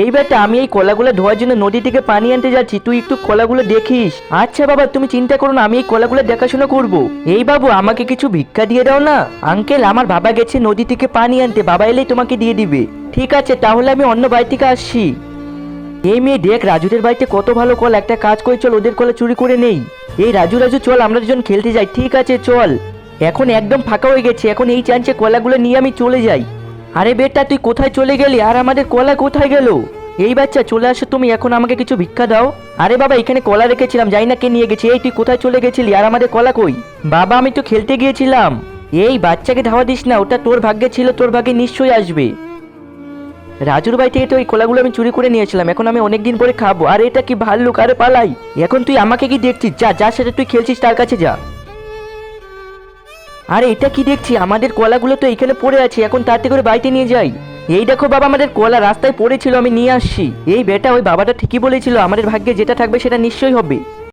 এই বেটা, আমি এই কলাগুলো ধোয়ার জন্য নদী থেকে পানি আনতে যাচ্ছি, তুই একটু কলাগুলো দেখিস। আচ্ছা বাবা, তুমি চিন্তা করো না, আমি এই কলাগুলো দেখাশোনা করব। এই বাবু, আমাকে কিছু ভিক্ষা দিয়ে দাও না। আঙ্কেল, আমার বাবা গেছে নদী থেকে পানি আনতে, বাবা এলেই তোমাকে দিয়ে দিবে। ঠিক আছে, তাহলে আমি অন্য বাড়ি থেকে আসছি। এই মেয়ে দেখ, রাজুদের বাড়িতে কত ভালো কলা, একটা কাজ করে চল, ওদের কলা চুরি করে নেই। এই রাজু রাজু, চল আমরা দুজন খেলতে যাই। ঠিক আছে চল, এখন একদম ফাঁকা হয়ে গেছে, এখন এই চান্সে কলাগুলো নিয়ে আমি চলে যাই। আরে বেটা, তুই কোথায় চলে গেলি? আর আমাদের কলা কোথায় গেল? এই বাচ্চা, চলে আসো তুমি, এখন আমাকে কিছু ভিক্ষা দাও। আরে বাবা, এখানে কলা রেখেছিলাম, জানি না কে নিয়ে গেছে। এই তুই কোথায় চলে গেছিলি? আর আমাদের কলা কই? বাবা, আমি তো খেলতে গিয়েছিলাম। এই বাচ্চাকে ধাওয়া দিস না, ওটা তোর ভাগ্যে ছিল, তোর ভাগ্যে নিশ্চয়ই আসবে। রাজুর বাড়ি থেকে তো ওই কলাগুলো আমি চুরি করে নিয়েছিলাম, এখন আমি অনেকদিন পরে খাবো। আর এটা কি ভাল্লুক? আরে পালাই। এখন তুই আমাকে কি দেখছিস? যা, যার সাথে তুই খেলছিস তার কাছে যা। আরে এটা কি দেখছি? আমাদের কলাগুলো তো এখানে পড়ে আছে, এখন তাড়াতাড়ি করে বাড়িতে নিয়ে যাই। এই দেখো বাবা, আমাদের কলা রাস্তায় পড়েছিল, আমি নিয়ে আসছি। এই বেটা, ওই বাবাটা ঠিকই বলেছিল, আমাদের ভাগ্যে যেটা থাকবে সেটা নিশ্চয়ই হবে।